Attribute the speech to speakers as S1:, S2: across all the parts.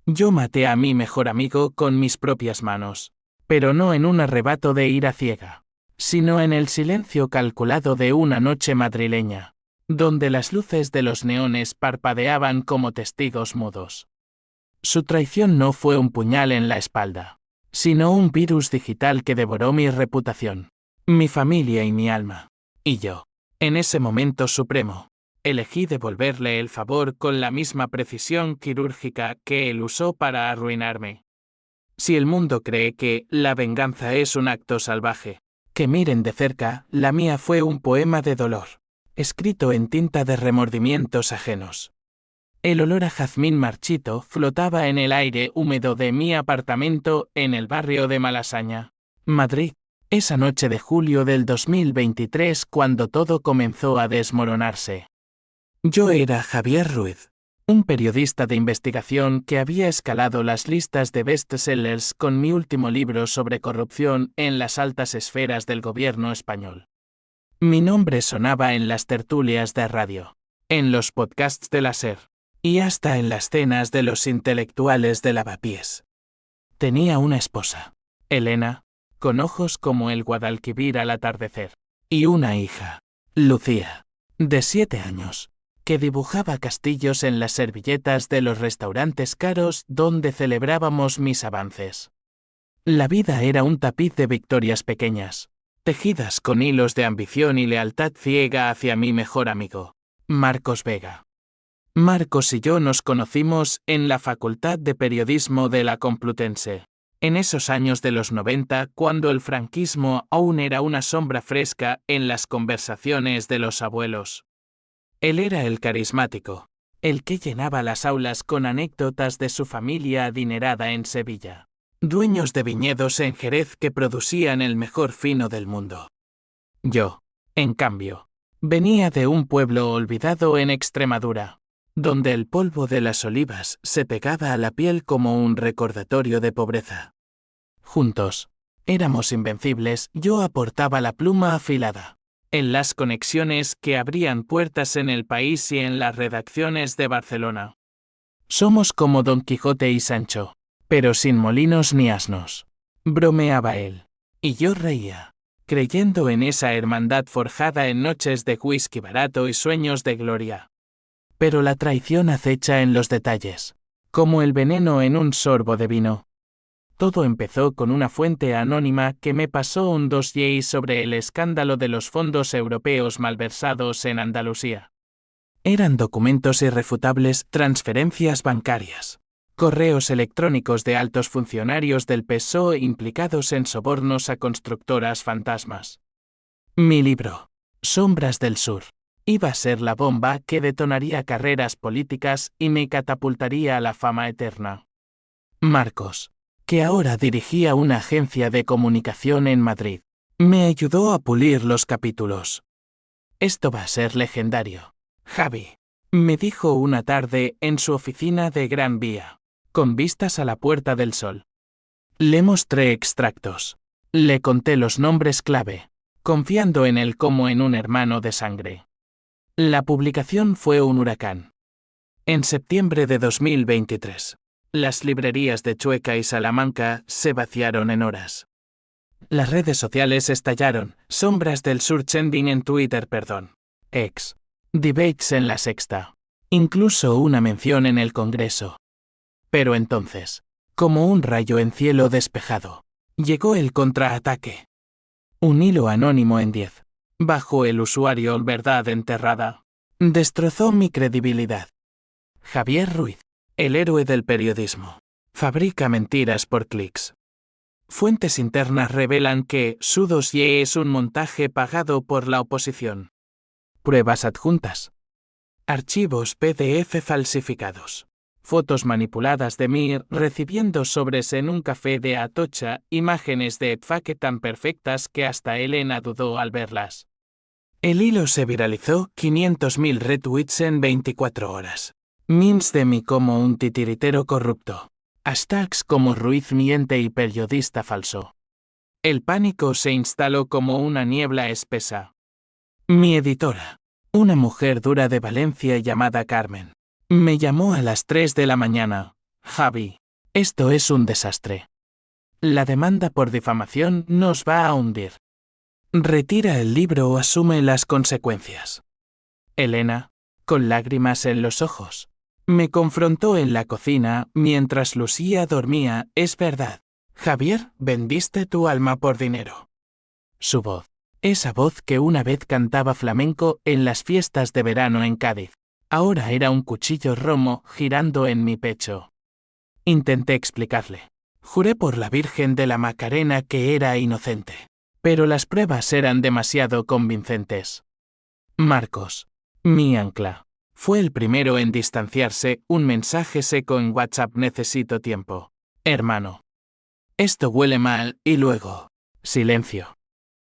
S1: Yo maté a mi mejor amigo con mis propias manos, pero no en un arrebato de ira ciega, sino en el silencio calculado de una noche madrileña, donde las luces de los neones parpadeaban como testigos mudos. Su traición no fue un puñal en la espalda, sino un virus digital que devoró mi reputación, mi familia y mi alma. Y yo, en ese momento supremo, elegí devolverle el favor con la misma precisión quirúrgica que él usó para arruinarme. Si el mundo cree que la venganza es un acto salvaje, que miren de cerca, la mía fue un poema de dolor, escrito en tinta de remordimientos ajenos. El olor a jazmín marchito flotaba en el aire húmedo de mi apartamento en el barrio de Malasaña, Madrid, esa noche de julio del 2023 cuando todo comenzó a desmoronarse. Yo era Javier Ruiz, un periodista de investigación que había escalado las listas de bestsellers con mi último libro sobre corrupción en las altas esferas del gobierno español. Mi nombre sonaba en las tertulias de radio, en los podcasts de la SER, y hasta en las cenas de los intelectuales de Lavapiés. Tenía una esposa, Elena, con ojos como el Guadalquivir al atardecer, y una hija, Lucía, de 7 años, que dibujaba castillos en las servilletas de los restaurantes caros donde celebrábamos mis avances. La vida era un tapiz de victorias pequeñas, tejidas con hilos de ambición y lealtad ciega hacia mi mejor amigo, Marcos Vega. Marcos y yo nos conocimos en la Facultad de Periodismo de la Complutense, en esos años de los 90 cuando el franquismo aún era una sombra fresca en las conversaciones de los abuelos. Él era el carismático, el que llenaba las aulas con anécdotas de su familia adinerada en Sevilla, dueños de viñedos en Jerez que producían el mejor fino del mundo. Yo, en cambio, venía de un pueblo olvidado en Extremadura, donde el polvo de las olivas se pegaba a la piel como un recordatorio de pobreza. Juntos, éramos invencibles. Yo aportaba la pluma afilada, en las conexiones que abrían puertas en el país y en las redacciones de Barcelona. Somos como Don Quijote y Sancho, pero sin molinos ni asnos, bromeaba él, y yo reía, creyendo en esa hermandad forjada en noches de whisky barato y sueños de gloria. Pero la traición acecha en los detalles, como el veneno en un sorbo de vino. Todo empezó con una fuente anónima que me pasó un dossier sobre el escándalo de los fondos europeos malversados en Andalucía. Eran documentos irrefutables, transferencias bancarias, correos electrónicos de altos funcionarios del PSOE implicados en sobornos a constructoras fantasmas. Mi libro, Sombras del Sur, iba a ser la bomba que detonaría carreras políticas y me catapultaría a la fama eterna. Marcos, que ahora dirigía una agencia de comunicación en Madrid, me ayudó a pulir los capítulos. Esto va a ser legendario, Javi, me dijo una tarde en su oficina de Gran Vía, con vistas a la Puerta del Sol. Le mostré extractos. Le conté los nombres clave, confiando en él como en un hermano de sangre. La publicación fue un huracán. En septiembre de 2023, las librerías de Chueca y Salamanca se vaciaron en horas. Las redes sociales estallaron, Sombras del Sur trending en Twitter, X, debates en La Sexta, incluso una mención en el Congreso. Pero entonces, como un rayo en cielo despejado, llegó el contraataque. Un hilo anónimo en 10, bajo el usuario Verdad Enterrada, destrozó mi credibilidad. Javier Ruiz, el héroe del periodismo, fabrica mentiras por clics. Fuentes internas revelan que su dossier es un montaje pagado por la oposición. Pruebas adjuntas. Archivos PDF falsificados. Fotos manipuladas de mí recibiendo sobres en un café de Atocha, imágenes de Etfaque tan perfectas que hasta Elena dudó al verlas. El hilo se viralizó, 500.000 retweets en 24 horas. Memes de mí como un titiritero corrupto. Hashtags como Ruiz miente y periodista falso. El pánico se instaló como una niebla espesa. Mi editora, una mujer dura de Valencia llamada Carmen, me llamó a las 3 de la mañana. Javi. Esto es un desastre. La demanda por difamación nos va a hundir. Retira el libro o asume las consecuencias. Elena, con lágrimas en los ojos, me confrontó en la cocina mientras Lucía dormía. Es verdad. Javier, vendiste tu alma por dinero. Su voz. Esa voz que una vez cantaba flamenco en las fiestas de verano en Cádiz. Ahora era un cuchillo romo girando en mi pecho. Intenté explicarle. Juré por la Virgen de la Macarena que era inocente. Pero las pruebas eran demasiado convincentes. Marcos, mi ancla, fue el primero en distanciarse. Un mensaje seco en WhatsApp: necesito tiempo. Hermano. Esto huele mal. Y luego, silencio.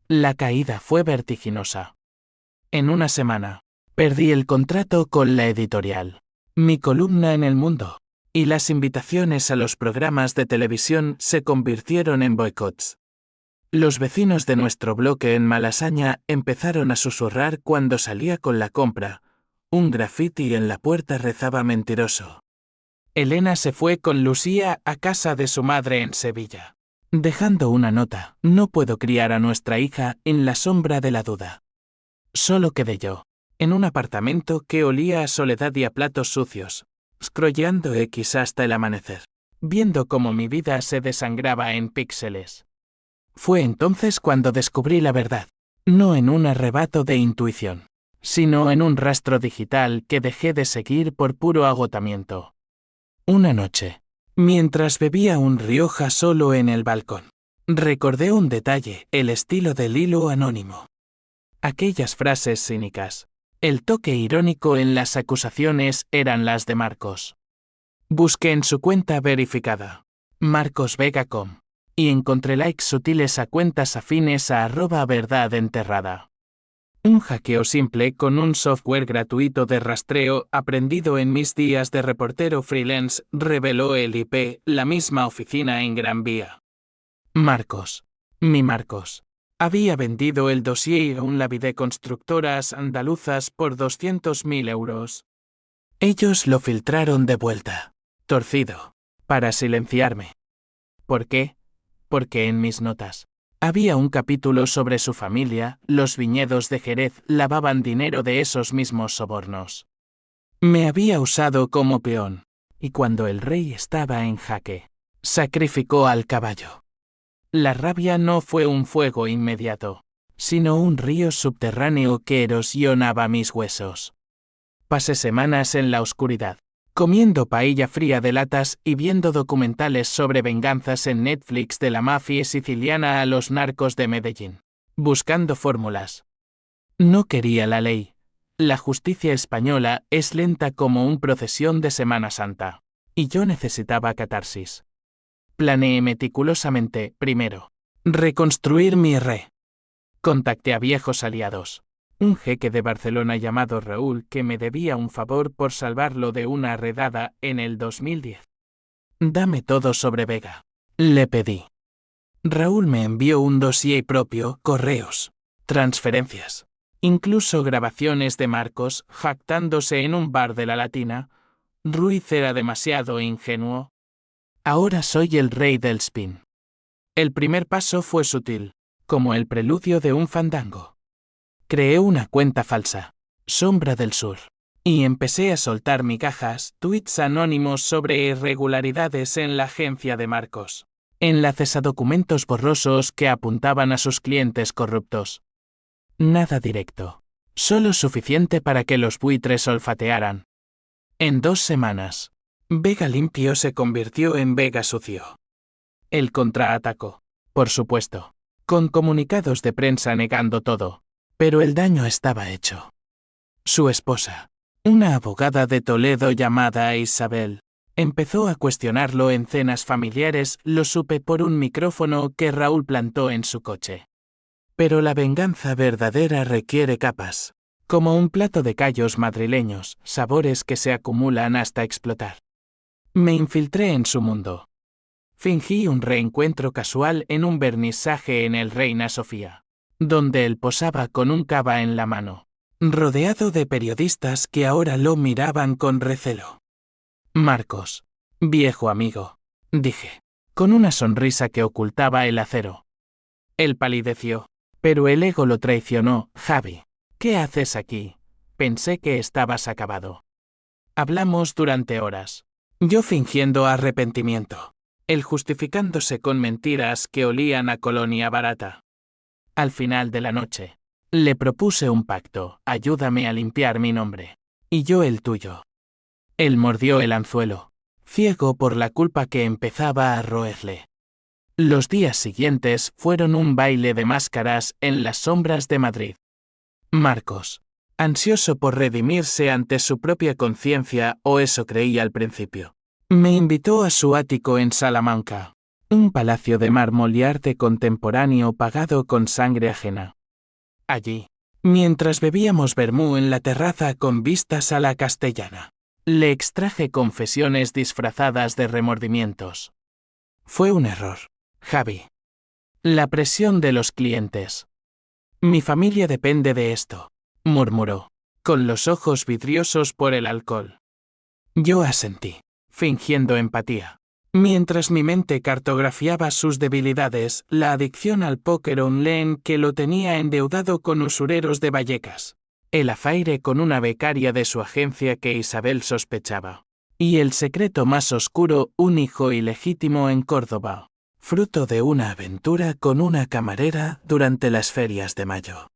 S1: La caída fue vertiginosa. En una semana, perdí el contrato con la editorial, mi columna en El Mundo, y las invitaciones a los programas de televisión se convirtieron en boicots. Los vecinos de nuestro bloque en Malasaña empezaron a susurrar cuando salía con la compra. Un graffiti en la puerta rezaba: mentiroso. Elena se fue con Lucía a casa de su madre en Sevilla, dejando una nota: no puedo criar a nuestra hija en la sombra de la duda. Solo quedé yo, en un apartamento que olía a soledad y a platos sucios, scrolleando X hasta el amanecer, viendo cómo mi vida se desangraba en píxeles. Fue entonces cuando descubrí la verdad, no en un arrebato de intuición, sino en un rastro digital que dejé de seguir por puro agotamiento. Una noche, mientras bebía un Rioja solo en el balcón, recordé un detalle: el estilo del hilo anónimo. Aquellas frases cínicas, el toque irónico en las acusaciones eran las de Marcos. Busqué en su cuenta verificada, marcosvega.com, y encontré likes sutiles a cuentas afines a @verdadenterrada. Un hackeo simple con un software gratuito de rastreo aprendido en mis días de reportero freelance reveló el IP: la misma oficina en Gran Vía. Marcos, mi Marcos, había vendido el dossier a un Lavide Constructoras Andaluzas por 200.000 euros. Ellos lo filtraron de vuelta, torcido, para silenciarme. ¿Por qué? Porque en mis notas había un capítulo sobre su familia. Los viñedos de Jerez lavaban dinero de esos mismos sobornos. Me había usado como peón, y cuando el rey estaba en jaque, sacrificó al caballo. La rabia no fue un fuego inmediato, sino un río subterráneo que erosionaba mis huesos. Pasé semanas en la oscuridad, comiendo paella fría de latas y viendo documentales sobre venganzas en Netflix, de la mafia siciliana a los narcos de Medellín, buscando fórmulas. No quería la ley. La justicia española es lenta como un procesión de Semana Santa, y yo necesitaba catarsis. Planeé meticulosamente: primero, reconstruir mi re. Contacté a viejos aliados. Un jeque de Barcelona llamado Raúl, que me debía un favor por salvarlo de una redada en el 2010. Dame todo sobre Vega, le pedí. Raúl me envió un dossier propio, correos, transferencias, incluso grabaciones de Marcos jactándose en un bar de la Latina. Ruiz era demasiado ingenuo. Ahora soy el rey del spin. El primer paso fue sutil, como el preludio de un fandango. Creé una cuenta falsa, Sombra del Sur, y empecé a soltar migajas, tweets anónimos sobre irregularidades en la agencia de Marcos, enlaces a documentos borrosos que apuntaban a sus clientes corruptos. Nada directo, solo suficiente para que los buitres olfatearan. En 2 semanas, Vega limpio se convirtió en Vega sucio. Él contraatacó, por supuesto, con comunicados de prensa negando todo, pero el daño estaba hecho. Su esposa, una abogada de Toledo llamada Isabel, empezó a cuestionarlo en cenas familiares. Lo supe por un micrófono que Raúl plantó en su coche. Pero la venganza verdadera requiere capas, como un plato de callos madrileños, sabores que se acumulan hasta explotar. Me infiltré en su mundo. Fingí un reencuentro casual en un vernisaje en el Reina Sofía, donde él posaba con un cava en la mano, rodeado de periodistas que ahora lo miraban con recelo. Marcos, Viejo amigo, dije, con una sonrisa que ocultaba el acero. Él palideció, pero el ego lo traicionó. Javi, ¿qué haces aquí? Pensé que estabas acabado. Hablamos durante horas. Yo fingiendo arrepentimiento. Él justificándose con mentiras que olían a colonia barata. Al final de la noche, le propuse un pacto: ayúdame a limpiar mi nombre. Y yo el tuyo. Él mordió el anzuelo, ciego por la culpa que empezaba a roerle. Los días siguientes fueron un baile de máscaras en las sombras de Madrid. Marcos, ansioso por redimirse ante su propia conciencia, o eso creía al principio, me invitó a su ático en Salamanca, un palacio de mármol y arte contemporáneo pagado con sangre ajena. Allí, mientras bebíamos vermú en la terraza con vistas a la Castellana, le extraje confesiones disfrazadas de remordimientos. Fue un error, Javi. La presión de los clientes. Mi familia depende de esto, murmuró, con los ojos vidriosos por el alcohol. Yo asentí, fingiendo empatía. Mientras mi mente cartografiaba sus debilidades, la adicción al póker online que lo tenía endeudado con usureros de Vallecas, el afaire con una becaria de su agencia que Isabel sospechaba, y el secreto más oscuro: un hijo ilegítimo en Córdoba, fruto de una aventura con una camarera durante las ferias de mayo.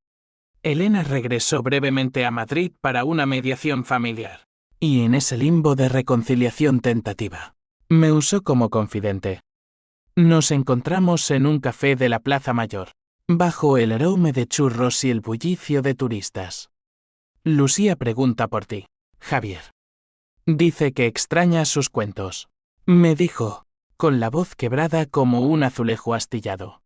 S1: Elena regresó brevemente a Madrid para una mediación familiar, y en ese limbo de reconciliación tentativa, me usó como confidente. Nos encontramos en un café de la Plaza Mayor, bajo el aroma de churros y el bullicio de turistas. Lucía pregunta por ti, Javier. Dice que extraña sus cuentos, me dijo, con la voz quebrada como un azulejo astillado.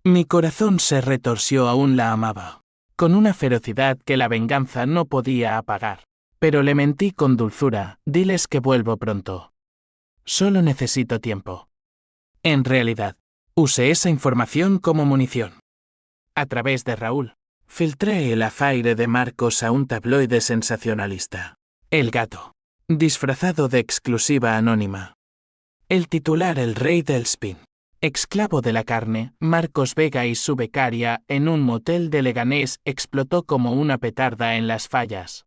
S1: Mi corazón se retorció. Aún la amaba, con una ferocidad que la venganza no podía apagar. Pero le mentí con dulzura: diles que vuelvo pronto. Solo necesito tiempo. En realidad, usé esa información como munición. A través de Raúl, filtré el afaire de Marcos a un tabloide sensacionalista, El Gato, disfrazado de exclusiva anónima. El titular: el rey del spin, esclavo de la carne. Marcos Vega y su becaria en un motel de Leganés explotó como una petarda en las fallas.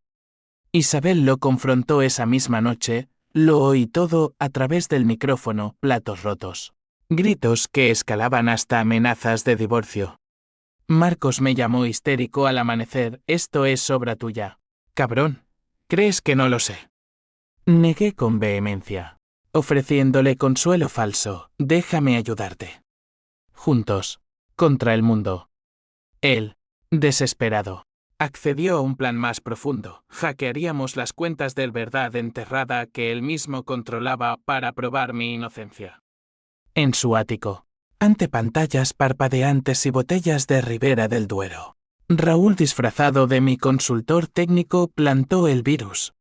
S1: Isabel lo confrontó esa misma noche. Lo oí todo a través del micrófono: platos rotos, gritos que escalaban hasta amenazas de divorcio. Marcos me llamó histérico al amanecer: esto es obra tuya. Cabrón, ¿crees que no lo sé? Negué con vehemencia, ofreciéndole consuelo falso: déjame ayudarte. Juntos, contra el mundo. Él, desesperado, accedió a un plan más profundo: hackearíamos las cuentas del Verdad Enterrada que él mismo controlaba para probar mi inocencia. En su ático, ante pantallas parpadeantes y botellas de Ribera del Duero, Raúl, disfrazado de mi consultor técnico, plantó el virus.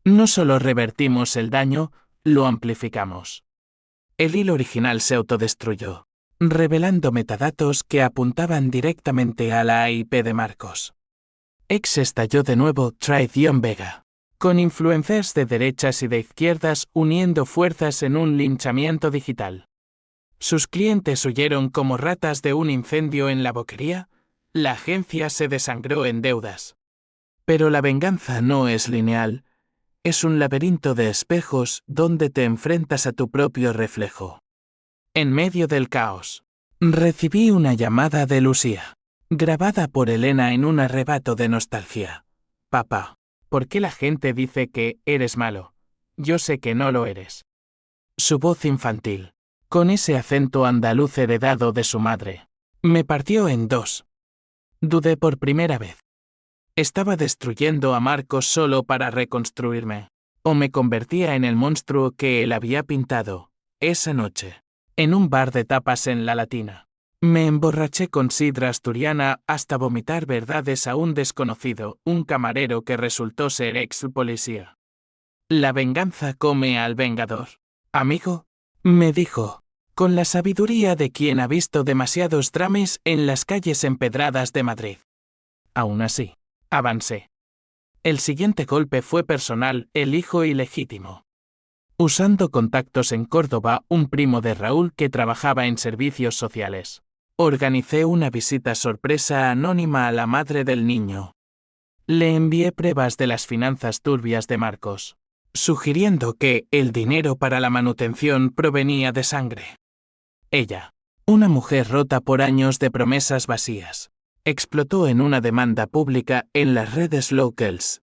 S1: No solo revertimos el daño, lo amplificamos. El hilo original se autodestruyó, revelando metadatos que apuntaban directamente a la IP de Marcos. X estalló de nuevo: traición Vega, con influencers de derechas y de izquierdas uniendo fuerzas en un linchamiento digital. Sus clientes huyeron como ratas de un incendio en la boquería. La agencia se desangró en deudas. Pero la venganza no es lineal, es un laberinto de espejos donde te enfrentas a tu propio reflejo. En medio del caos, recibí una llamada de Lucía, grabada por Elena en un arrebato de nostalgia. Papá, ¿por qué la gente dice que eres malo? Yo sé que no lo eres. Su voz infantil, con ese acento andaluz heredado de su madre, me partió en dos. Dudé por primera vez. Estaba destruyendo a Marcos solo para reconstruirme, o me convertía en el monstruo que él había pintado. Esa noche, en un bar de tapas en La Latina, me emborraché con sidra asturiana hasta vomitar verdades a un desconocido, un camarero que resultó ser ex policía. La venganza come al vengador. Amigo, me dijo, con la sabiduría de quien ha visto demasiados dramas en las calles empedradas de Madrid. Aún así, avancé. El siguiente golpe fue personal: el hijo ilegítimo. Usando contactos en Córdoba, un primo de Raúl que trabajaba en servicios sociales. Organicé una visita sorpresa anónima a la madre del niño. Le envié pruebas de las finanzas turbias de Marcos, sugiriendo que el dinero para la manutención provenía de sangre. Ella, una mujer rota por años de promesas vacías, explotó en una demanda pública en las redes locals.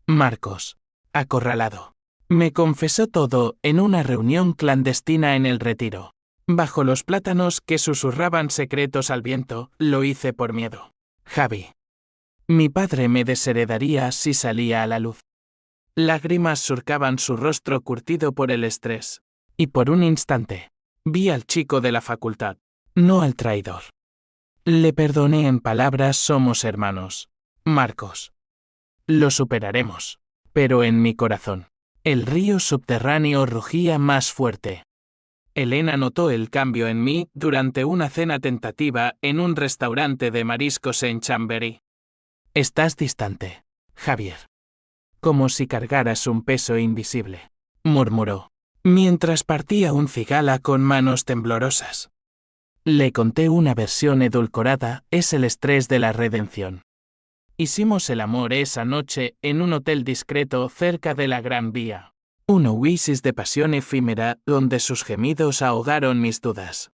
S1: Marcos, acorralado, me confesó todo en una reunión clandestina en el Retiro. Bajo los plátanos que susurraban secretos al viento, lo hice por miedo. Javi. Mi padre me desheredaría si salía a la luz. Lágrimas surcaban su rostro curtido por el estrés. Y por un instante, vi al chico de la facultad, no al traidor. Le perdoné en palabras: somos hermanos. Marcos. Lo superaremos. Pero en mi corazón, el río subterráneo rugía más fuerte. Elena notó el cambio en mí durante una cena tentativa en un restaurante de mariscos en Chamberí. Estás distante, Javier. Como si cargaras un peso invisible, murmuró, mientras partía un cigala con manos temblorosas. Le conté una versión edulcorada: es el estrés de la redención. Hicimos el amor esa noche en un hotel discreto cerca de la Gran Vía. Un oasis de pasión efímera donde sus gemidos ahogaron mis dudas.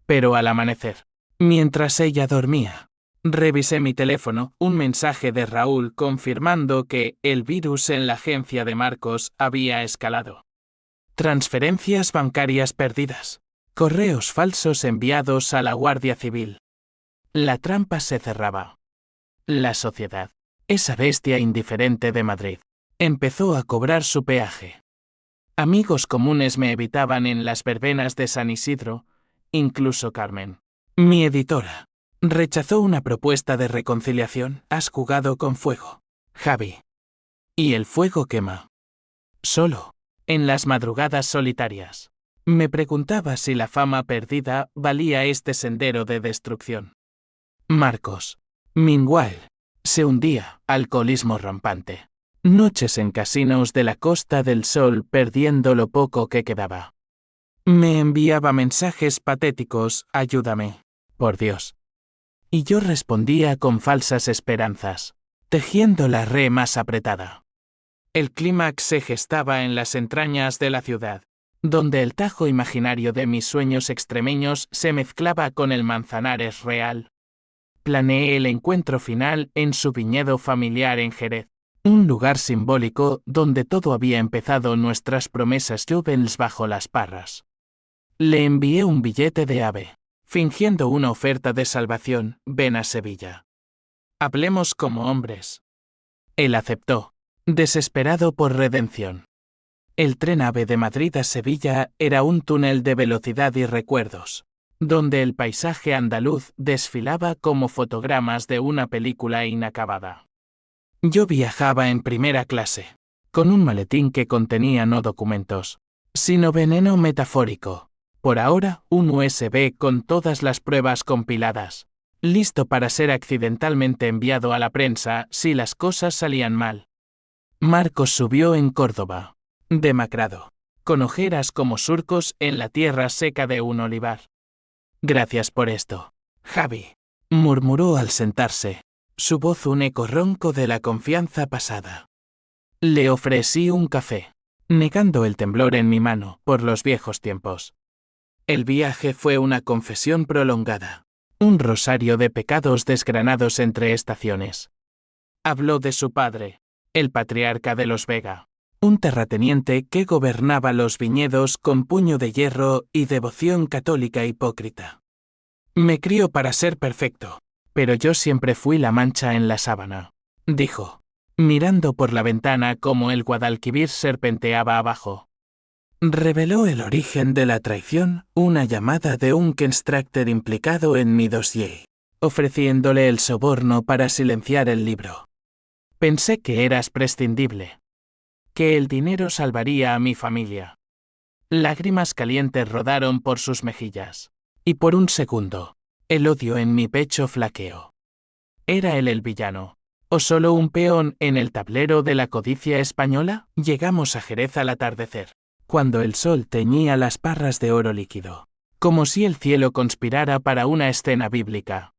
S1: Pero al amanecer, mientras ella dormía, revisé mi teléfono, un mensaje de Raúl confirmando que el virus en la agencia de Marcos había escalado. Transferencias bancarias perdidas. Correos falsos enviados a la Guardia Civil. La trampa se cerraba. La sociedad, esa bestia indiferente de Madrid, empezó a cobrar su peaje. Amigos comunes me evitaban en las verbenas de San Isidro, incluso Carmen, mi editora, rechazó una propuesta de reconciliación. Has jugado con fuego, Javi. Y el fuego quema. Solo, en las madrugadas solitarias, me preguntaba si la fama perdida valía este sendero de destrucción. Marcos, meanwhile, se hundía, alcoholismo rampante. Noches en casinos de la Costa del Sol perdiendo lo poco que quedaba. Me enviaba mensajes patéticos: ayúdame, por Dios. Y yo respondía con falsas esperanzas, tejiendo la red más apretada. El clímax se gestaba en las entrañas de la ciudad, donde el Tajo imaginario de mis sueños extremeños se mezclaba con el Manzanares real. Planeé el encuentro final en su viñedo familiar en Jerez, un lugar simbólico donde todo había empezado, nuestras promesas jóvenes bajo las parras. Le envié un billete de AVE, fingiendo una oferta de salvación: ven a Sevilla. Hablemos como hombres. Él aceptó, desesperado por redención. El tren AVE de Madrid a Sevilla era un túnel de velocidad y recuerdos, donde el paisaje andaluz desfilaba como fotogramas de una película inacabada. Yo viajaba en primera clase, con un maletín que contenía no documentos, sino veneno metafórico. Por ahora, un USB con todas las pruebas compiladas, listo para ser accidentalmente enviado a la prensa si las cosas salían mal. Marcos subió en Córdoba, demacrado, con ojeras como surcos en la tierra seca de un olivar. Gracias por esto, Javi, murmuró al sentarse, su voz un eco ronco de la confianza pasada. Le ofrecí un café, negando el temblor en mi mano por los viejos tiempos. El viaje fue una confesión prolongada, un rosario de pecados desgranados entre estaciones. Habló de su padre, el patriarca de los Vega, un terrateniente que gobernaba los viñedos con puño de hierro y devoción católica hipócrita. Me crió para ser perfecto, pero yo siempre fui la mancha en la sábana, dijo, mirando por la ventana como el Guadalquivir serpenteaba abajo. Reveló el origen de la traición, una llamada de un Kenstrachter implicado en mi dossier, ofreciéndole el soborno para silenciar el libro. Pensé que eras prescindible, que el dinero salvaría a mi familia. Lágrimas calientes rodaron por sus mejillas, y por un segundo, el odio en mi pecho flaqueó. ¿Era él el villano, o solo un peón en el tablero de la codicia española? Llegamos a Jerez al atardecer, cuando el sol teñía las parras de oro líquido, como si el cielo conspirara para una escena bíblica.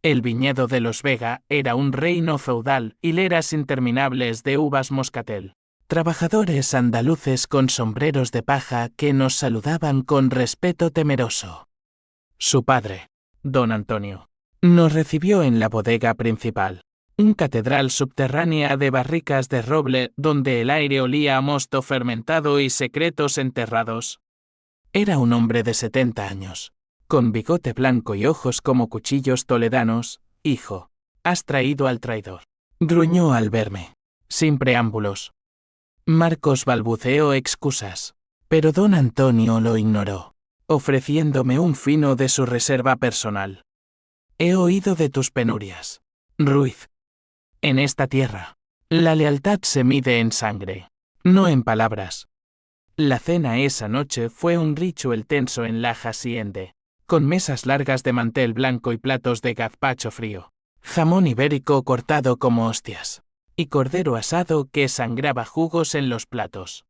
S1: El viñedo de los Vega era un reino feudal, hileras interminables de uvas moscatel. Trabajadores andaluces con sombreros de paja que nos saludaban con respeto temeroso. Su padre, don Antonio, nos recibió en la bodega principal, un catedral subterránea de barricas de roble donde el aire olía a mosto fermentado y secretos enterrados. Era un hombre de 70 años, con bigote blanco y ojos como cuchillos toledanos. Hijo, has traído al traidor. Gruñó al verme, sin preámbulos. Marcos balbuceó excusas, pero don Antonio lo ignoró, ofreciéndome un fino de su reserva personal. He oído de tus penurias, Ruiz. En esta tierra, la lealtad se mide en sangre, no en palabras. La cena esa noche fue un ritual tenso en la hacienda, con mesas largas de mantel blanco y platos de gazpacho frío, jamón ibérico cortado como hostias, y cordero asado que sangraba jugos en los platos.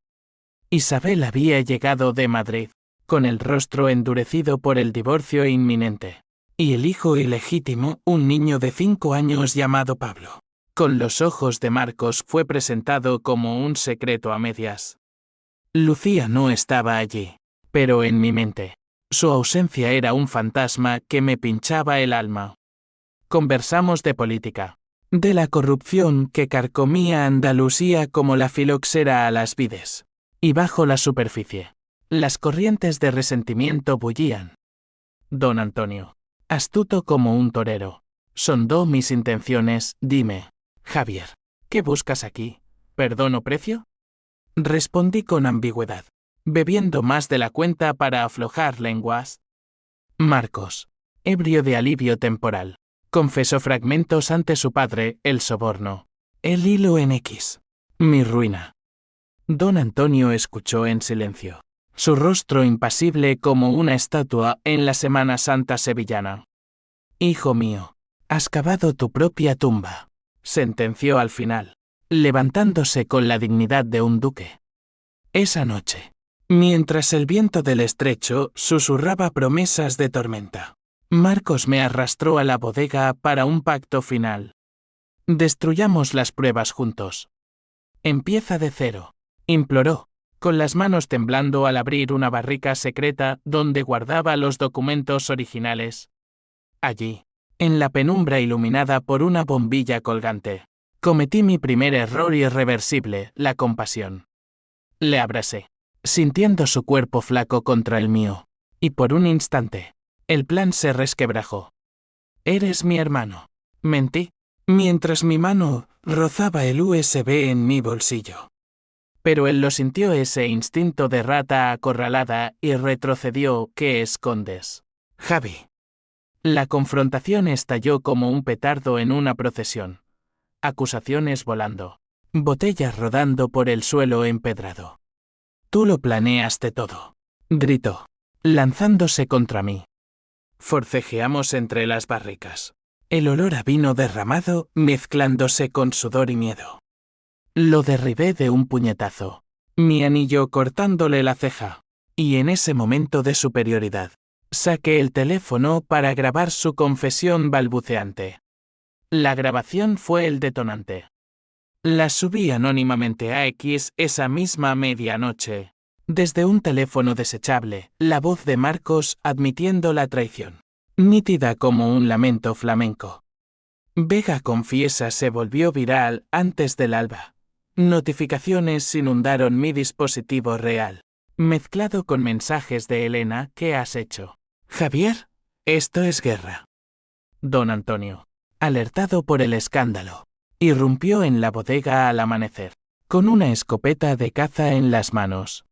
S1: Isabel había llegado de Madrid, con el rostro endurecido por el divorcio inminente, y el hijo ilegítimo, un niño de 5 años llamado Pablo, con los ojos de Marcos, fue presentado como un secreto a medias. Lucía no estaba allí, pero en mi mente, su ausencia era un fantasma que me pinchaba el alma. Conversamos de política, de la corrupción que carcomía Andalucía como la filoxera a las vides, y bajo la superficie, las corrientes de resentimiento bullían. Don Antonio, astuto como un torero, sondó mis intenciones. Dime, Javier, ¿qué buscas aquí? ¿Perdón o precio? Respondí con ambigüedad, bebiendo más de la cuenta para aflojar lenguas. Marcos, ebrio de alivio temporal, confesó fragmentos ante su padre: el soborno, el hilo en X, mi ruina. Don Antonio escuchó en silencio, su rostro impasible como una estatua en la Semana Santa sevillana. Hijo mío, has cavado tu propia tumba, sentenció al final, levantándose con la dignidad de un duque. Esa noche, mientras el viento del estrecho susurraba promesas de tormenta, Marcos me arrastró a la bodega para un pacto final. Destruyamos las pruebas juntos. Empieza de cero, imploró, con las manos temblando al abrir una barrica secreta donde guardaba los documentos originales. Allí, en la penumbra iluminada por una bombilla colgante, cometí mi primer error irreversible: la compasión. Le abracé, sintiendo su cuerpo flaco contra el mío, y por un instante, el plan se resquebrajó. Eres mi hermano, mentí, mientras mi mano rozaba el USB en mi bolsillo. Pero él lo sintió, ese instinto de rata acorralada, y retrocedió. ¿Qué escondes, Javi? La confrontación estalló como un petardo en una procesión. Acusaciones volando, botellas rodando por el suelo empedrado. Tú lo planeaste todo, gritó, lanzándose contra mí. Forcejeamos entre las barricas, el olor a vino derramado mezclándose con sudor y miedo. Lo derribé de un puñetazo, mi anillo cortándole la ceja, y en ese momento de superioridad, saqué el teléfono para grabar su confesión balbuceante. La grabación fue el detonante. La subí anónimamente a X esa misma medianoche. Desde un teléfono desechable, la voz de Marcos admitiendo la traición, nítida como un lamento flamenco. Vega confiesa se volvió viral antes del alba. Notificaciones inundaron mi dispositivo real, mezclado con mensajes de Elena. ¿Qué has hecho, Javier? Esto es guerra. Don Antonio, alertado por el escándalo, irrumpió en la bodega al amanecer, con una escopeta de caza en las manos.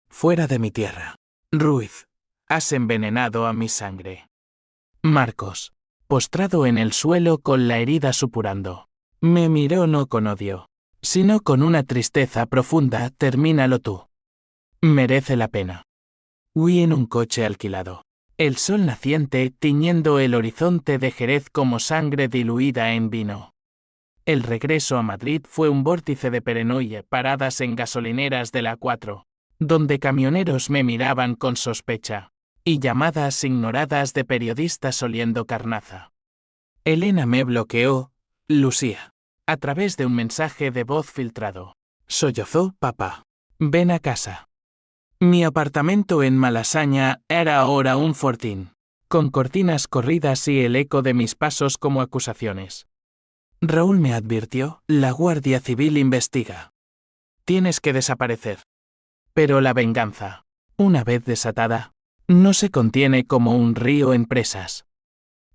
S1: Fuera de mi tierra, Ruiz, has envenenado a mi sangre. Marcos, postrado en el suelo con la herida supurando, me miró no con odio, sino con una tristeza profunda. Termínalo tú. Merece la pena. Huí en un coche alquilado, el sol naciente tiñendo el horizonte de Jerez como sangre diluida en vino. El regreso a Madrid fue un vórtice de paranoia, paradas en gasolineras de la A4, donde camioneros me miraban con sospecha, y llamadas ignoradas de periodistas oliendo carnaza. Elena me bloqueó, Lucía, a través de un mensaje de voz filtrado. Sollozó, papá. Ven a casa. Mi apartamento en Malasaña era ahora un fortín, con cortinas corridas y el eco de mis pasos como acusaciones. Raúl me advirtió, la Guardia Civil investiga. Tienes que desaparecer. Pero la venganza, una vez desatada, no se contiene como un río en presas.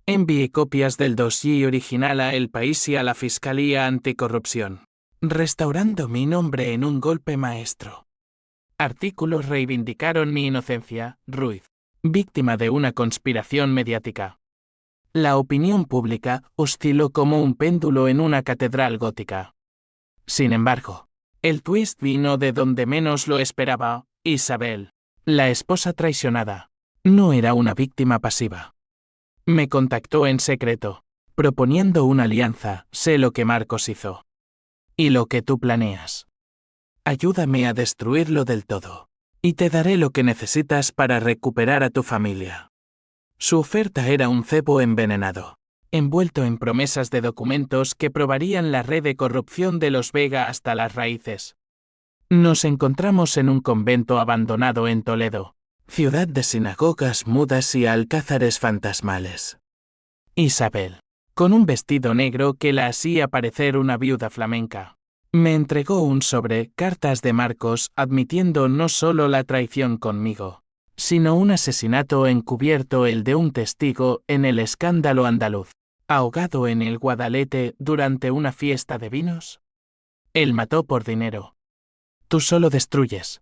S1: Envié copias del dossier original a El País y a la Fiscalía Anticorrupción, restaurando mi nombre en un golpe maestro. Artículos reivindicaron mi inocencia, Ruiz, víctima de una conspiración mediática. La opinión pública osciló como un péndulo en una catedral gótica. Sin embargo, el twist vino de donde menos lo esperaba. Isabel, la esposa traicionada, no era una víctima pasiva. Me contactó en secreto, proponiendo una alianza. Sé lo que Marcos hizo. Y lo que tú planeas. Ayúdame a destruirlo del todo, y te daré lo que necesitas para recuperar a tu familia. Su oferta era un cebo envenenado, envuelto en promesas de documentos que probarían la red de corrupción de los Vega hasta las raíces. Nos encontramos en un convento abandonado en Toledo, ciudad de sinagogas mudas y alcázares fantasmales. Isabel, con un vestido negro que la hacía parecer una viuda flamenca, me entregó un sobre cartas de Marcos admitiendo no solo la traición conmigo, sino un asesinato encubierto, el de un testigo en el escándalo andaluz, ahogado en el Guadalete durante una fiesta de vinos. Él mató por dinero. Tú solo destruyes.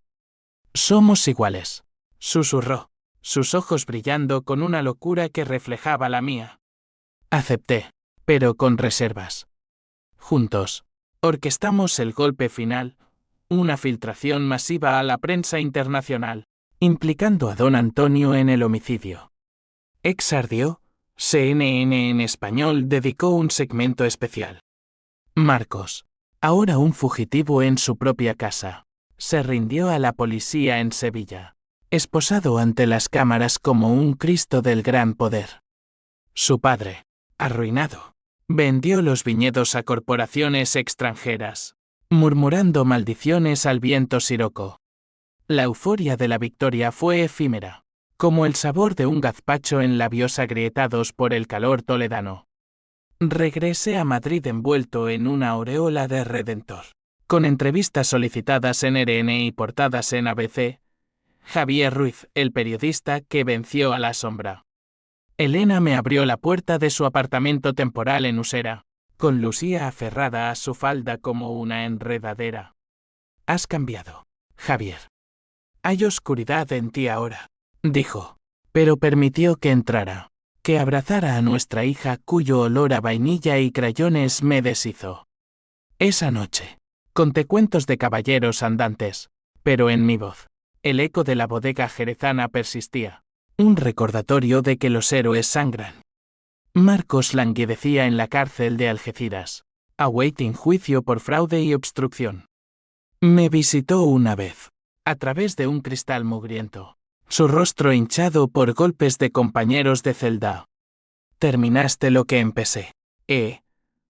S1: Somos iguales, susurró, sus ojos brillando con una locura que reflejaba la mía. Acepté, pero con reservas. Juntos, orquestamos el golpe final, una filtración masiva a la prensa internacional, implicando a don Antonio en el homicidio. Exardió, CNN en español dedicó un segmento especial. Marcos, ahora un fugitivo en su propia casa, se rindió a la policía en Sevilla, esposado ante las cámaras como un Cristo del gran poder. Su padre, arruinado, vendió los viñedos a corporaciones extranjeras, murmurando maldiciones al viento siroco. La euforia de la victoria fue efímera, como el sabor de un gazpacho en labios agrietados por el calor toledano. Regresé a Madrid envuelto en una aureola de redentor, con entrevistas solicitadas en RN y portadas en ABC. Javier Ruiz, el periodista que venció a la sombra. Elena me abrió la puerta de su apartamento temporal en Usera, con Lucía aferrada a su falda como una enredadera. Has cambiado, Javier. Hay oscuridad en ti ahora, dijo, pero permitió que entrara, que abrazara a nuestra hija cuyo olor a vainilla y crayones me deshizo. Esa noche, conté cuentos de caballeros andantes, pero en mi voz, el eco de la bodega jerezana persistía, un recordatorio de que los héroes sangran. Marcos languidecía en la cárcel de Algeciras, awaiting juicio por fraude y obstrucción. Me visitó una vez, a través de un cristal mugriento, su rostro hinchado por golpes de compañeros de celda. Terminaste lo que empecé,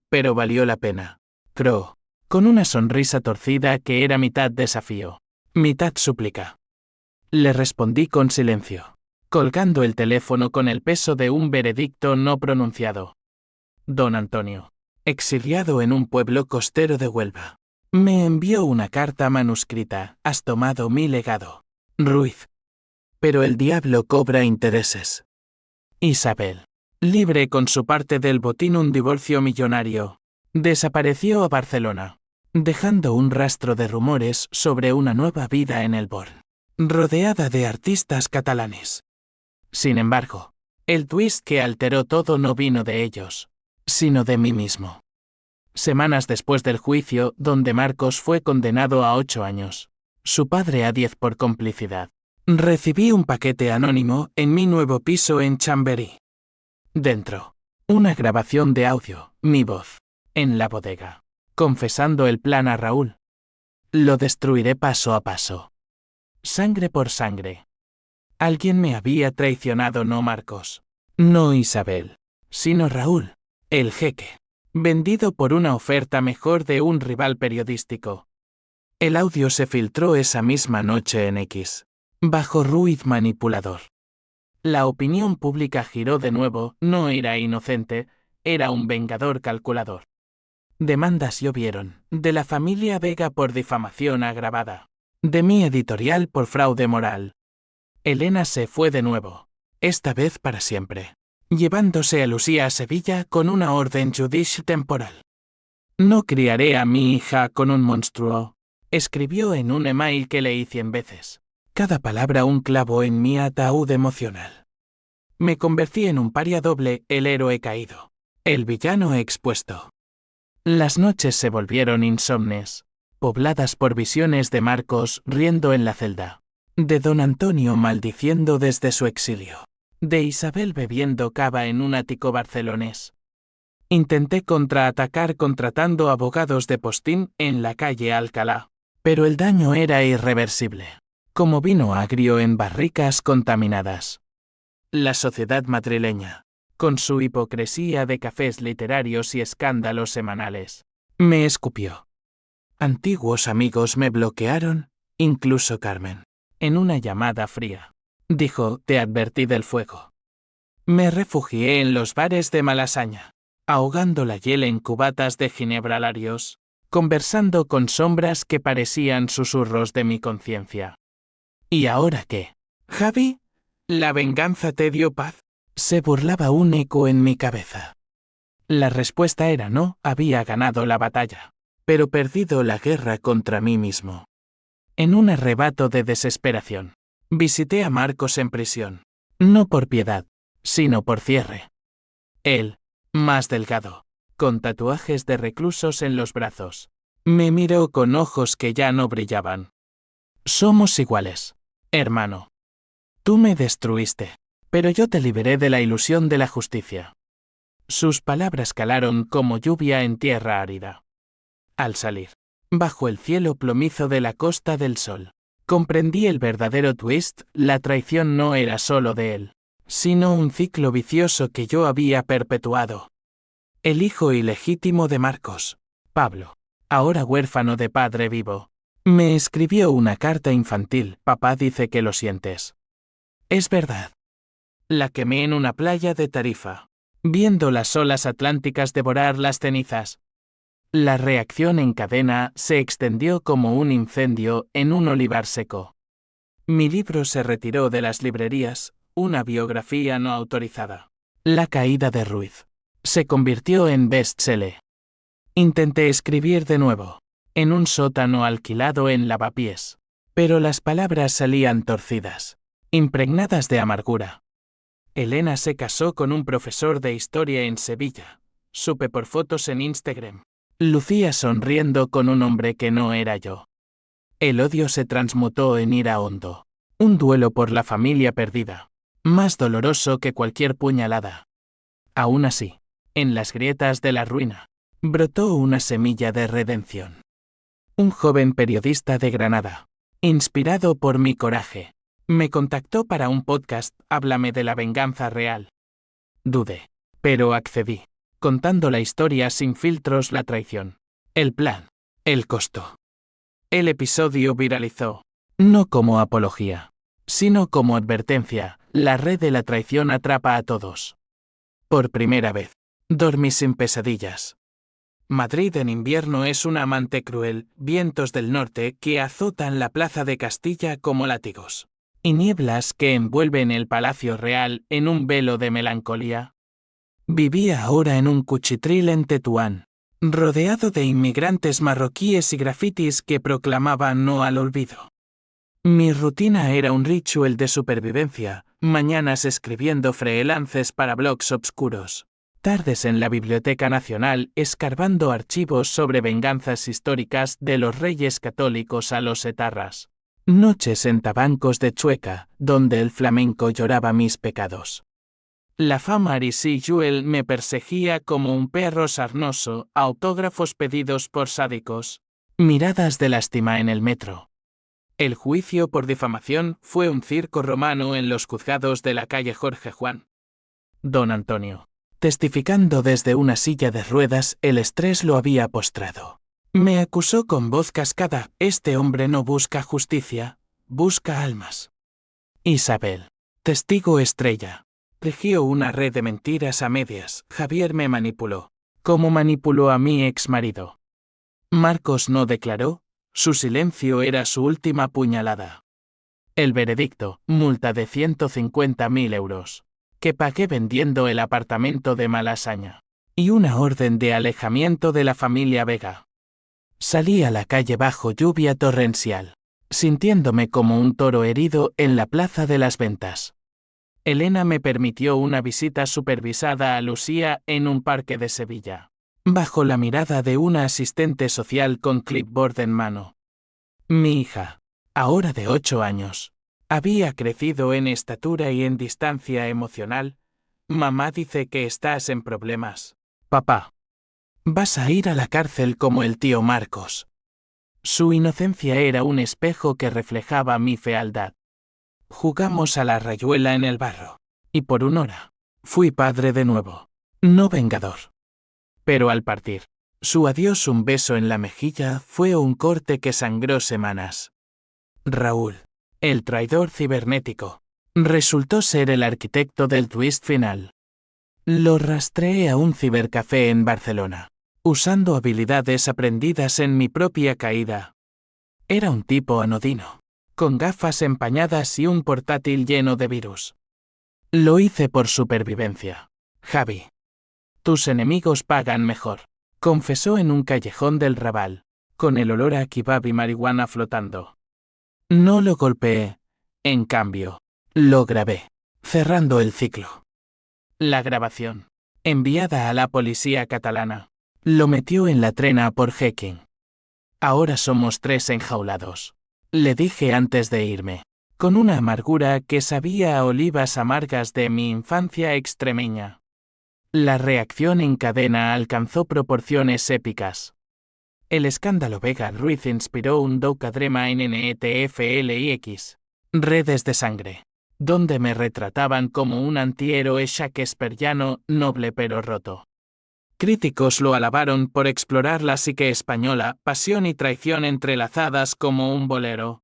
S1: pero valió la pena, croó, con una sonrisa torcida que era mitad desafío, mitad súplica. Le respondí con silencio, colgando el teléfono con el peso de un veredicto no pronunciado. Don Antonio, exiliado en un pueblo costero de Huelva, me envió una carta manuscrita. Has tomado mi legado, Ruiz. Pero el diablo cobra intereses. Isabel, libre con su parte del botín, un divorcio millonario, desapareció a Barcelona, dejando un rastro de rumores sobre una nueva vida en el Born, rodeada de artistas catalanes. Sin embargo, el twist que alteró todo no vino de ellos, sino de mí mismo. Semanas después del juicio, donde Marcos fue condenado a 8 años, su padre a 10 por complicidad, recibí un paquete anónimo en mi nuevo piso en Chamberí. Dentro, una grabación de audio, mi voz, en la bodega, confesando el plan a Raúl. Lo destruiré paso a paso. Sangre por sangre. Alguien me había traicionado, no Marcos. No Isabel. Sino Raúl, el jeque. Vendido por una oferta mejor de un rival periodístico. El audio se filtró esa misma noche en X. Bajo Ruiz manipulador. La opinión pública giró de nuevo, no era inocente, era un vengador calculador. Demandas llovieron, de la familia Vega por difamación agravada. De mi editorial por fraude moral. Elena se fue de nuevo, esta vez para siempre, llevándose a Lucía a Sevilla con una orden judicial temporal. No criaré a mi hija con un monstruo, escribió en un email que leí 100 veces. Cada palabra un clavo en mi ataúd emocional. Me convertí en un paria doble, el héroe caído, el villano expuesto. Las noches se volvieron insomnes, pobladas por visiones de Marcos riendo en la celda, de don Antonio maldiciendo desde su exilio, de Isabel bebiendo cava en un ático barcelonés. Intenté contraatacar contratando abogados de postín en la calle Alcalá, pero el daño era irreversible, como vino agrio en barricas contaminadas. La sociedad madrileña, con su hipocresía de cafés literarios y escándalos semanales, me escupió. Antiguos amigos me bloquearon, incluso Carmen. En una llamada fría, dijo, te advertí del fuego. Me refugié en los bares de Malasaña, ahogando la hiel en cubatas de ginebra larios, conversando con sombras que parecían susurros de mi conciencia. ¿Y ahora qué? Javi, ¿la venganza te dio paz? Se burlaba un eco en mi cabeza. La respuesta era no, había ganado la batalla, pero perdido la guerra contra mí mismo. En un arrebato de desesperación, visité a Marcos en prisión, no por piedad, sino por cierre. Él, más delgado, con tatuajes de reclusos en los brazos, me miró con ojos que ya no brillaban. Somos iguales, hermano. Tú me destruiste, pero yo te liberé de la ilusión de la justicia. Sus palabras calaron como lluvia en tierra árida. Al salir, bajo el cielo plomizo de la Costa del Sol, comprendí el verdadero twist, la traición no era solo de él, sino un ciclo vicioso que yo había perpetuado. El hijo ilegítimo de Marcos, Pablo, ahora huérfano de padre vivo, me escribió una carta infantil, papá dice que lo sientes. Es verdad. La quemé en una playa de Tarifa, viendo las olas atlánticas devorar las cenizas. La reacción en cadena se extendió como un incendio en un olivar seco. Mi libro se retiró de las librerías, una biografía no autorizada. La caída de Ruiz se convirtió en bestseller. Intenté escribir de nuevo, en un sótano alquilado en Lavapiés, pero las palabras salían torcidas, impregnadas de amargura. Elena se casó con un profesor de historia en Sevilla, supe por fotos en Instagram. Lucía sonriendo con un hombre que no era yo. El odio se transmutó en ira hondo. Un duelo por la familia perdida, más doloroso que cualquier puñalada. Aún así, en las grietas de la ruina, brotó una semilla de redención. Un joven periodista de Granada, inspirado por mi coraje, me contactó para un podcast, Háblame de la venganza real. Dudé, pero accedí, contando la historia sin filtros, la traición, el plan, el costo. El episodio viralizó, no como apología, sino como advertencia, la red de la traición atrapa a todos. Por primera vez, dormí sin pesadillas. Madrid en invierno es un amante cruel, vientos del norte que azotan la plaza de Castilla como látigos, y nieblas que envuelven el Palacio Real en un velo de melancolía. Vivía ahora en un cuchitril en Tetuán, rodeado de inmigrantes marroquíes y grafitis que proclamaban no al olvido. Mi rutina era un ritual de supervivencia, mañanas escribiendo freelances para blogs obscuros, tardes en la Biblioteca Nacional escarbando archivos sobre venganzas históricas de los reyes católicos a los etarras, noches en tabancos de Chueca, donde el flamenco lloraba mis pecados. La fama residual me perseguía como un perro sarnoso, autógrafos pedidos por sádicos, miradas de lástima en el metro. El juicio por difamación fue un circo romano en los juzgados de la calle Jorge Juan. Don Antonio, testificando desde una silla de ruedas, el estrés lo había postrado. Me acusó con voz cascada: este hombre no busca justicia, busca almas. Isabel, testigo estrella. Tejió una red de mentiras a medias. Javier me manipuló, como manipuló a mi exmarido. Marcos no declaró, su silencio era su última puñalada. El veredicto: multa de 150.000 euros, que pagué vendiendo el apartamento de Malasaña, y una orden de alejamiento de la familia Vega. Salí a la calle bajo lluvia torrencial, sintiéndome como un toro herido en la plaza de las ventas. Elena me permitió una visita supervisada a Lucía en un parque de Sevilla, bajo la mirada de una asistente social con clipboard en mano. Mi hija, ahora de 8 años, había crecido en estatura y en distancia emocional. Mamá dice que estás en problemas. Papá, vas a ir a la cárcel como el tío Marcos. Su inocencia era un espejo que reflejaba mi fealdad. Jugamos a la rayuela en el barro, y por 1 hora, fui padre de nuevo, no vengador. Pero al partir, su adiós, un beso en la mejilla, fue un corte que sangró semanas. Raúl, el traidor cibernético, resultó ser el arquitecto del twist final. Lo rastreé a un cibercafé en Barcelona, usando habilidades aprendidas en mi propia caída. Era un tipo anodino, con gafas empañadas y un portátil lleno de virus. Lo hice por supervivencia, Javi. Tus enemigos pagan mejor, confesó en un callejón del Raval, con el olor a kebab y marihuana flotando. No lo golpeé, en cambio, lo grabé, cerrando el ciclo. La grabación, enviada a la policía catalana, lo metió en la trena por hacking. Ahora somos 3 enjaulados, le dije antes de irme, con una amargura que sabía a olivas amargas de mi infancia extremeña. La reacción en cadena alcanzó proporciones épicas. El escándalo Vega Ruiz inspiró un docudrama en NETFLIX, Redes de Sangre, donde me retrataban como un antihéroe shakespeariano, noble pero roto. Críticos lo alabaron por explorar la psique española, pasión y traición entrelazadas como un bolero.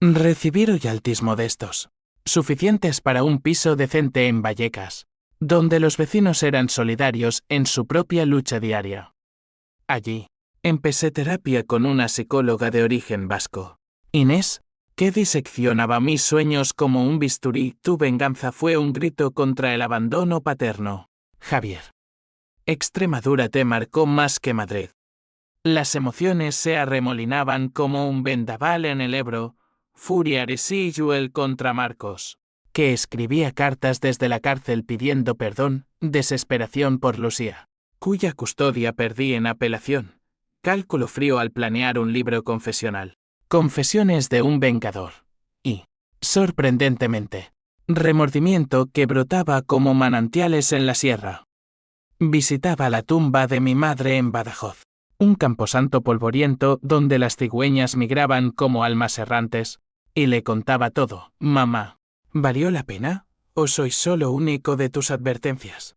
S1: Recibí royalties modestos, suficientes para un piso decente en Vallecas, donde los vecinos eran solidarios en su propia lucha diaria. Allí, empecé terapia con una psicóloga de origen vasco, Inés, que diseccionaba mis sueños como un bisturí. Tu venganza fue un grito contra el abandono paterno, Javier. Extremadura te marcó más que Madrid. Las emociones se arremolinaban como un vendaval en el Ebro. Furia residual contra Marcos, que escribía cartas desde la cárcel pidiendo perdón. Desesperación por Lucía, cuya custodia perdí en apelación. Cálculo frío al planear un libro confesional. Confesiones de un vengador. Y, sorprendentemente, remordimiento que brotaba como manantiales en la sierra. Visitaba la tumba de mi madre en Badajoz, un camposanto polvoriento donde las cigüeñas migraban como almas errantes, y le contaba todo. Mamá, ¿valió la pena? ¿O soy solo un eco de tus advertencias?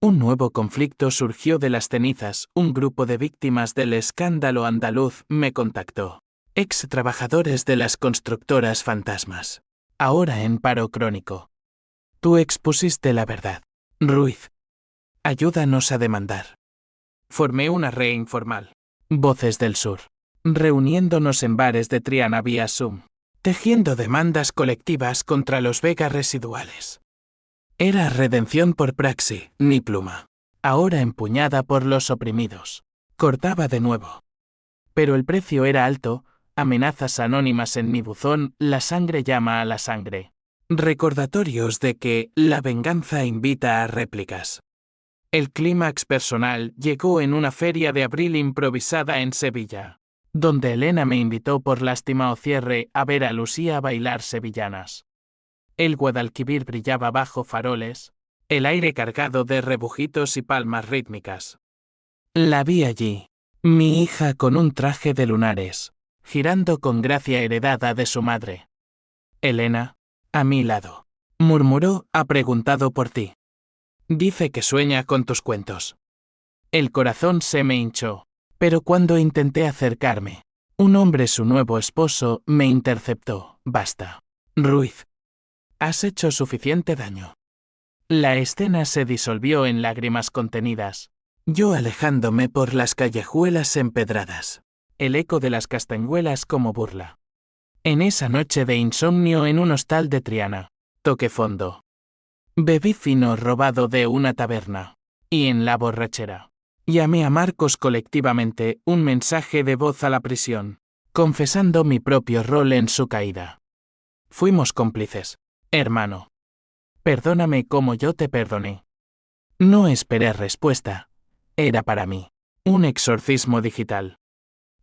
S1: Un nuevo conflicto surgió de las cenizas. Un grupo de víctimas del escándalo andaluz me contactó. Ex trabajadores de las constructoras fantasmas, ahora en paro crónico. Tú expusiste la verdad, Ruiz. Ayúdanos a demandar. Formé una red informal, Voces del Sur, reuniéndonos en bares de Triana vía Zoom, tejiendo demandas colectivas contra los Vega residuales. Era redención por praxi, ni pluma, ahora empuñada por los oprimidos. Cortaba de nuevo. Pero el precio era alto. Amenazas anónimas en mi buzón. La sangre llama a la sangre. Recordatorios de que la venganza invita a réplicas. El clímax personal llegó en una feria de abril improvisada en Sevilla, donde Elena me invitó por lástima o cierre a ver a Lucía bailar sevillanas. El Guadalquivir brillaba bajo faroles, el aire cargado de rebujitos y palmas rítmicas. La vi allí, mi hija con un traje de lunares, girando con gracia heredada de su madre. Elena, a mi lado, murmuró, ha preguntado por ti. Dice que sueña con tus cuentos. El corazón se me hinchó, pero cuando intenté acercarme, un hombre, su nuevo esposo, me interceptó. Basta. Ruiz. Has hecho suficiente daño. La escena se disolvió en lágrimas contenidas, yo alejándome por las callejuelas empedradas, el eco de las castañuelas como burla. En esa noche de insomnio en un hostal de Triana, toqué fondo. Bebí fino robado de una taberna, y en la borrachera, llamé a Marcos colectivamente, un mensaje de voz a la prisión, confesando mi propio rol en su caída. Fuimos cómplices, hermano. Perdóname como yo te perdoné. No esperé respuesta. Era para mí un exorcismo digital.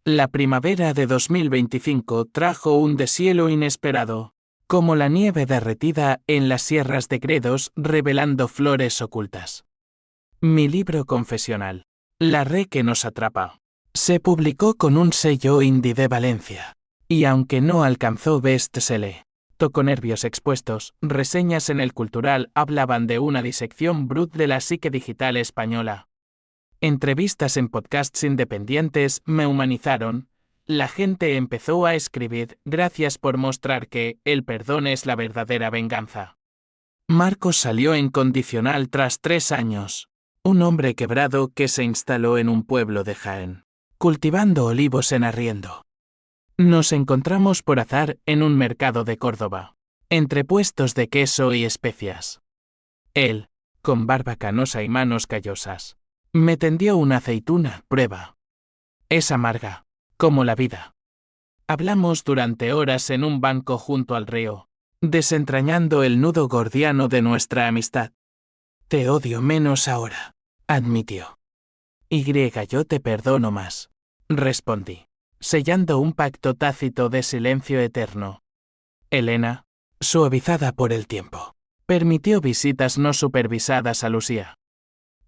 S1: La primavera de 2025 trajo un deshielo inesperado, como la nieve derretida en las sierras de Gredos revelando flores ocultas. Mi libro confesional, La Re que nos atrapa, se publicó con un sello indie de Valencia, y aunque no alcanzó bestseller, con nervios expuestos, reseñas en El Cultural hablaban de una disección brutal de la psique digital española. Entrevistas en podcasts independientes me humanizaron. La gente empezó a escribir, gracias por mostrar que el perdón es la verdadera venganza. Marcos salió en condicional tras 3 años. Un hombre quebrado que se instaló en un pueblo de Jaén, cultivando olivos en arriendo. Nos encontramos por azar en un mercado de Córdoba, entre puestos de queso y especias. Él, con barba canosa y manos callosas, me tendió una aceituna, prueba. Es amarga, como la vida. Hablamos durante horas en un banco junto al río, desentrañando el nudo gordiano de nuestra amistad. Te odio menos ahora, admitió. Yo te perdono más, respondí, sellando un pacto tácito de silencio eterno. Elena, suavizada por el tiempo, permitió visitas no supervisadas a Lucía.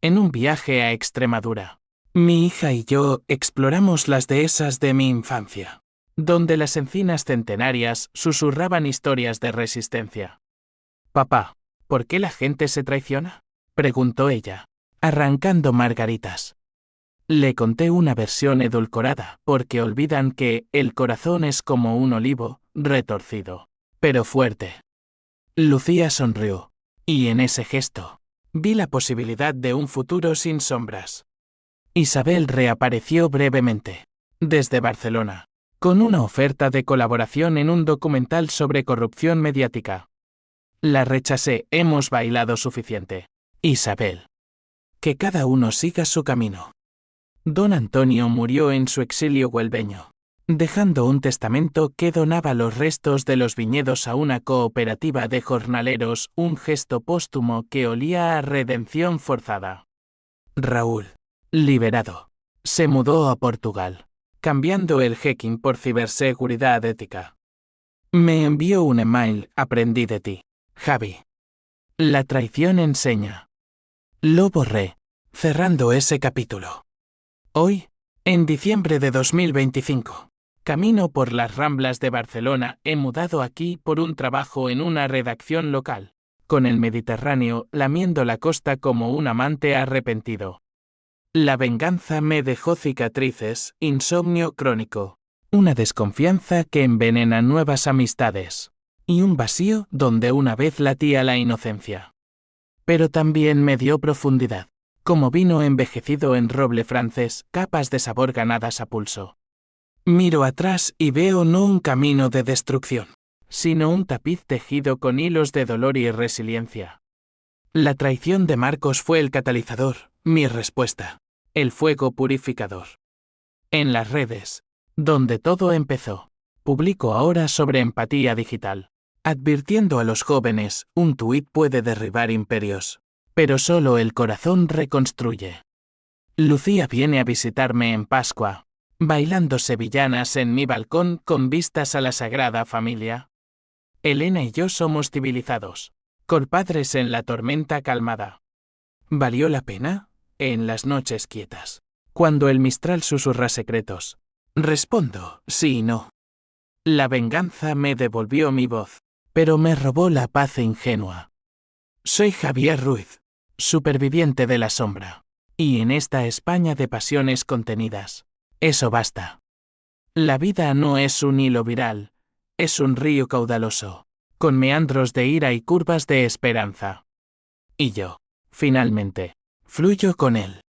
S1: En un viaje a Extremadura, mi hija y yo exploramos las dehesas de mi infancia, donde las encinas centenarias susurraban historias de resistencia. Papá, ¿por qué la gente se traiciona?, preguntó ella, arrancando margaritas. Le conté una versión edulcorada, porque olvidan que el corazón es como un olivo, retorcido, pero fuerte. Lucía sonrió, y en ese gesto, vi la posibilidad de un futuro sin sombras. Isabel reapareció brevemente, desde Barcelona, con una oferta de colaboración en un documental sobre corrupción mediática. La rechacé, hemos bailado suficiente. Isabel. Que cada uno siga su camino. Don Antonio murió en su exilio huelbeño, dejando un testamento que donaba los restos de los viñedos a una cooperativa de jornaleros, un gesto póstumo que olía a redención forzada. Raúl, liberado, se mudó a Portugal, cambiando el hacking por ciberseguridad ética. Me envió un email, aprendí de ti, Javi. La traición enseña. Lo borré, cerrando ese capítulo. Hoy, en diciembre de 2025, camino por las Ramblas de Barcelona, he mudado aquí por un trabajo en una redacción local, con el Mediterráneo lamiendo la costa como un amante arrepentido. La venganza me dejó cicatrices, insomnio crónico, una desconfianza que envenena nuevas amistades, y un vacío donde una vez latía la inocencia. Pero también me dio profundidad, como vino envejecido en roble francés, capas de sabor ganadas a pulso. Miro atrás y veo no un camino de destrucción, sino un tapiz tejido con hilos de dolor y resiliencia. La traición de Marcos fue el catalizador, mi respuesta, el fuego purificador. En las redes, donde todo empezó, publico ahora sobre empatía digital, advirtiendo a los jóvenes, un tuit puede derribar imperios, pero solo el corazón reconstruye. Lucía viene a visitarme en Pascua, bailando sevillanas en mi balcón con vistas a la Sagrada Familia. Elena y yo somos civilizados, compadres en la tormenta calmada. ¿Valió la pena? En las noches quietas, cuando el mistral susurra secretos, Respondo, sí y no. La venganza me devolvió mi voz, pero me robó la paz ingenua. Soy Javier Ruiz, superviviente de la sombra. Y en esta España de pasiones contenidas, eso basta. La vida no es un hilo viral, es un río caudaloso, con meandros de ira y curvas de esperanza. Y yo, finalmente, fluyo con él.